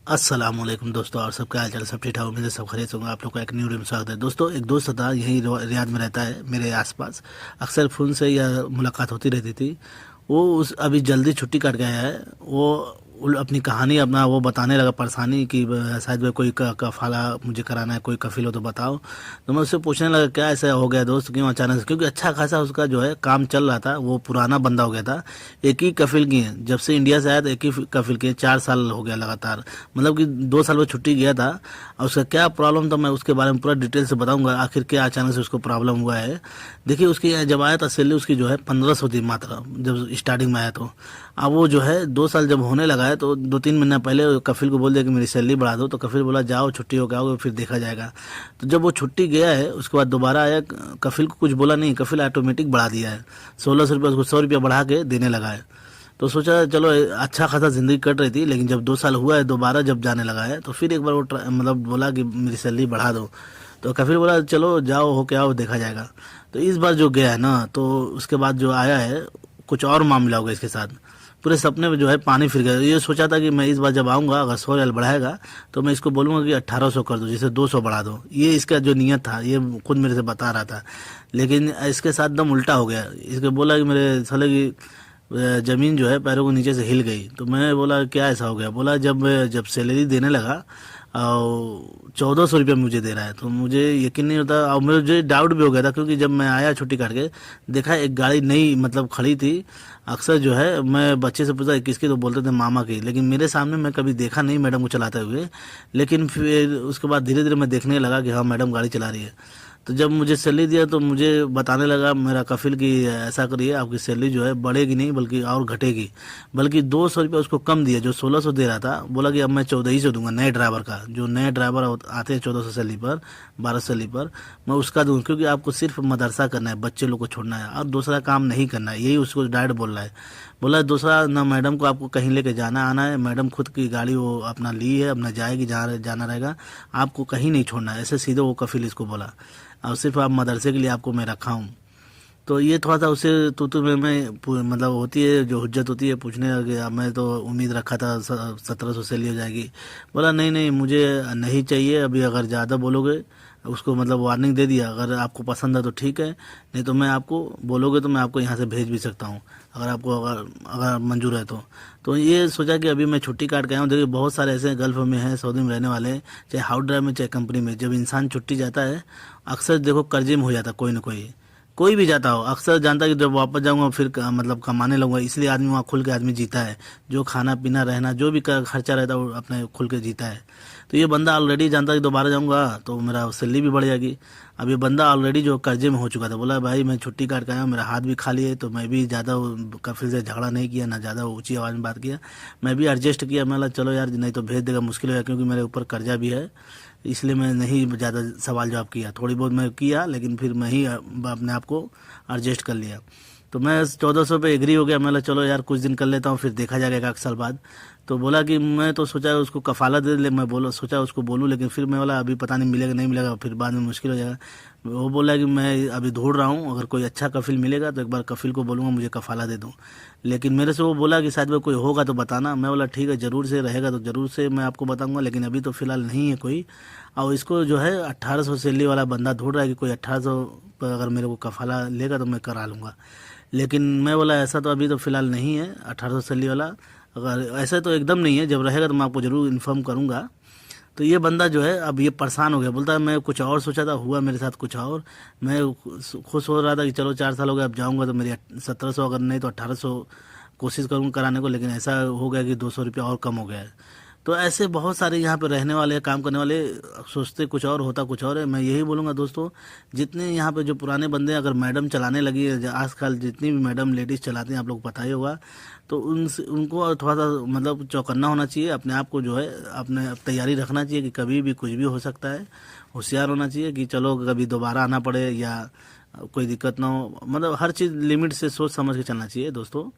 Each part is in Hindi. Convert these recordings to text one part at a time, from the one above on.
अस्सलामुअलैकुम दोस्तों, और सबका हाल चाल सब ठीक ठाक। उम्मीद है सब खैरियत होंगे। आप लोग का एक न्यू वीडियो में स्वागत है। दोस्तों, एक दोस्त था, यही रियाद में रहता है, मेरे आसपास। अक्सर फ़ोन से या मुलाकात होती रहती थी। वो उस अभी जल्दी छुट्टी काट गया है। वो अपनी कहानी अपना वो बताने लगा, परेशानी कि शायद में कोई कफाला मुझे कराना है, कोई कफिल हो तो बताओ। तो मैं उससे पूछने लगा क्या ऐसा हो गया दोस्त, क्यों अचानक से? क्योंकि अच्छा खासा उसका जो है काम चल रहा था, वो पुराना बंदा हो गया था। एक ही कफिल की है, जब से इंडिया से आया था एक ही कफिल की है, 4 साल हो गया लगातार। मतलब कि 2 साल वो छुट्टी गया था। और उसका क्या प्रॉब्लम था, मैं उसके बारे में पूरा डिटेल से बताऊंगा, आखिर क्या अचानक से उसको प्रॉब्लम हुआ है। देखिए, उसकी जब आया था सैलरी उसकी जो है 1500 थी मात्र, जब स्टार्टिंग में आया तो। अब वो जो है 2 साल जब होने लगा है, तो 2-3 महीना पहले कफिल को बोल दिया कि मेरी सैलरी बढ़ा दो। तो कफिल बोला जाओ छुट्टी हो के आओगे फिर देखा जाएगा। तो जब वो छुट्टी गया है उसके बाद दोबारा आया, कफिल को कुछ बोला नहीं, कफिल ऑटोमेटिक बढ़ा दिया है। 1600 रुपये उसको 100 रुपया बढ़ा के देने लगा है। तो सोचा चलो अच्छा खासा ज़िंदगी कट रही थी, लेकिन जब 2 साल हुआ है दोबारा जब जाने लगा है, तो फिर एक बार वो मतलब बोला कि मेरी सैलरी बढ़ा दो। तो कफिल बोला चलो जाओ हो के आओ देखा जाएगा। तो इस बार जो गया है ना, तो उसके बाद जो आया है कुछ और मामला होगा इसके साथ। पूरे सपने में जो है पानी फिर गया। ये सोचा था कि मैं इस बार जब आऊँगा अगर 100 रियाल बढ़ाएगा तो मैं इसको बोलूँगा कि 1800 कर दो, जैसे 200 बढ़ा दो। ये इसका जो नियत था, ये खुद मेरे से बता रहा था। लेकिन इसके साथ दम उल्टा हो गया। इसके बोला कि मेरे साले की ज़मीन जो है पैरों के नीचे से हिल गई। तो मैं बोला क्या ऐसा हो गया? बोला जब सैलरी देने लगा और 1400 रुपया मुझे दे रहा है, तो मुझे यकीन नहीं होता। और मुझे डाउट भी हो गया था, क्योंकि जब मैं आया छुट्टी काट के देखा एक गाड़ी नई मतलब खड़ी थी। अक्सर जो है मैं बच्चे से पूछा किसकी, तो बोलते थे मामा की, लेकिन मेरे सामने मैं कभी देखा नहीं मैडम को चलाते हुए। लेकिन फिर उसके बाद धीरे धीरे मैं देखने लगा कि हाँ मैडम गाड़ी चला रही है। तो जब मुझे सैलरी दिया तो मुझे बताने लगा मेरा कफिल कि ऐसा करिए, आपकी सैलरी जो है बढ़ेगी नहीं बल्कि और घटेगी। बल्कि 200 रुपये उसको कम दिया, जो 1600 दे रहा था। बोला कि अब मैं 1400 दूंगा, नए ड्राइवर का। जो नए ड्राइवर आते हैं 1400 सैलरी पर, 1200 सैलरी पर, मैं उसका दूंगा। क्योंकि आपको सिर्फ मदरसा करना है, बच्चे लोग को छोड़ना है और दूसरा काम नहीं करना है, यही उसको डायरेक्ट बोल रहा है। बोला दूसरा ना मैडम को आपको कहीं लेके जाना आना है, मैडम खुद की गाड़ी वो अपना ली है, अपना जाएगी जहाँ जाना रहेगा, आपको कहीं नहीं छोड़ना है। ऐसे सीधे वो कफिल इसको बोला। और सिर्फ आप मदरसे के लिए आपको मैं रखा हूँ। तो ये थोड़ा सा उसे तू में मतलब होती है, जो हुज्जत होती है पूछने लगे। अब मैं तो उम्मीद रखा था 1700 सैलरी हो जाएगी। बोला नहीं नहीं मुझे नहीं चाहिए अभी, अगर ज़्यादा बोलोगे। उसको मतलब वार्निंग दे दिया, अगर आपको पसंद है तो ठीक है, नहीं तो मैं आपको बोलोगे तो मैं आपको यहाँ से भेज भी सकता हूँ, अगर आपको अगर अगर मंजूर है तो ये सोचा कि अभी मैं छुट्टी काट के आया हूँ। देखिए बहुत सारे ऐसे गल्फ़ में हैं, सऊदी में रहने वाले, चाहे हाउस ड्राइव में चाहे कंपनी में, जब इंसान छुट्टी जाता है अक्सर देखो कर्जे में हो जाता है। कोई ना कोई भी जाता हो अक्सर जानता है कि जब वापस जाऊंगा फिर मतलब कमाने लगूंगा। इसलिए आदमी वहाँ खुल के आदमी जीता है, जो खाना पीना रहना जो भी खर्चा रहता है वो अपने खुल के जीता है। तो ये बंदा ऑलरेडी जानता है कि दोबारा जाऊंगा तो मेरा सैलरी भी बढ़ जाएगी। अब ये बंदा ऑलरेडी जो कर्जे में हो चुका था, बोला भाई मैं छुट्टी काट के आया हूँ, मेरा हाथ भी खाली है। तो मैं भी ज़्यादा कफिल से झगड़ा नहीं किया, ना ज़्यादा ऊंची आवाज़ में बात किया, मैं भी एडजस्ट किया। मैं बोला चलो यार नहीं तो भेज देगा, मुश्किल होगा, क्योंकि मेरे ऊपर कर्जा भी है। इसलिए मैं नहीं ज़्यादा सवाल जवाब किया, थोड़ी बहुत मैं किया, लेकिन फिर मैं ही अपने आप को एडजस्ट कर लिया। तो मैं 1400 पे एग्री हो गया। मैं बोला चलो यार कुछ दिन कर लेता हूँ फिर देखा जाएगा 1 साल बाद। तो बोला कि मैं तो सोचा उसको कफाला दे ले, मैं बोला सोचा उसको बोलूँ, लेकिन फिर मैं बोला अभी पता नहीं मिलेगा नहीं मिलेगा, फिर बाद में मुश्किल हो जाएगा। वो बोला कि मैं अभी ढूंढ रहा हूँ, अगर कोई अच्छा कफिल मिलेगा तो एक बार कफिल को बोलूँगा मुझे कफाला दे दूँ। लेकिन मेरे से वो बोला कि शायद में कोई होगा तो बताना। मैं बोला ठीक है, ज़रूर से रहेगा तो ज़रूर से मैं आपको बताऊँगा, लेकिन अभी तो फ़िलहाल नहीं है कोई। और इसको जो है 1800 सैलरी वाला बंदा ढूंढ रहा है कि कोई 1800 पर अगर मेरे को कफाला लेगा तो मैं करा लूँगा। लेकिन मैं बोला ऐसा तो अभी तो फ़िलहाल नहीं है 1800 सैलरी वाला। अगर ऐसा तो एकदम नहीं है, जब रहेगा तो मैं आपको ज़रूर इन्फॉर्म करूँगा। तो ये बंदा जो है अब ये परेशान हो गया, बोलता है मैं कुछ और सोचा था, हुआ मेरे साथ कुछ और। मैं खुश हो रहा था कि चलो 4 साल हो गए, अब जाऊँगा तो मेरी 1700 अगर नहीं तो 1800 कोशिश करूँगा कराने को। लेकिन ऐसा हो गया कि 200 रुपया और कम हो गया है। तो ऐसे बहुत सारे यहाँ पे रहने वाले काम करने वाले सोचते कुछ और होता कुछ और है। मैं यही बोलूँगा दोस्तों, जितने यहाँ पे जो पुराने बंदे अगर मैडम चलाने लगी है, आजकल जितनी भी मैडम लेडीज़ चलाती हैं आप लोग को पता ही होगा, तो उनसे उनको थोड़ा सा मतलब चौकन्ना होना चाहिए। अपने आप को जो है अपने तैयारी रखना चाहिए कि कभी भी कुछ भी हो सकता है। होशियार होना चाहिए कि चलो कभी दोबारा आना पड़े या कोई दिक्कत ना हो। मतलब हर चीज़ लिमिट से सोच समझ के चलना चाहिए दोस्तों।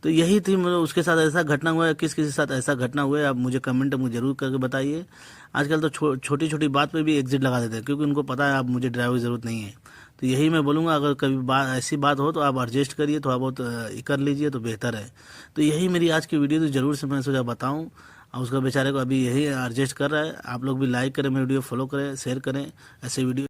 तो यही थी, मतलब उसके साथ ऐसा घटना हुआ है, किस किसी के साथ ऐसा घटना हुआ है आप मुझे कमेंट में ज़रूर करके बताइए। आजकल तो छोटी छोटी बात पे भी एग्जिट लगा देते हैं, क्योंकि उनको पता है आप मुझे ड्राइवर की ज़रूरत नहीं है। तो यही मैं बोलूँगा, अगर कभी बात ऐसी बात हो तो आप एडजस्ट करिए, थोड़ा बहुत कर लीजिए तो बेहतर है। तो यही मेरी आज की वीडियो थी, ज़रूर से मैं सोचा बताऊँ। और उसका बेचारे को अभी यही एडजस्ट कर रहा है। आप लोग भी लाइक करें, मेरी वीडियो फॉलो करें, शेयर करें, ऐसे वीडियो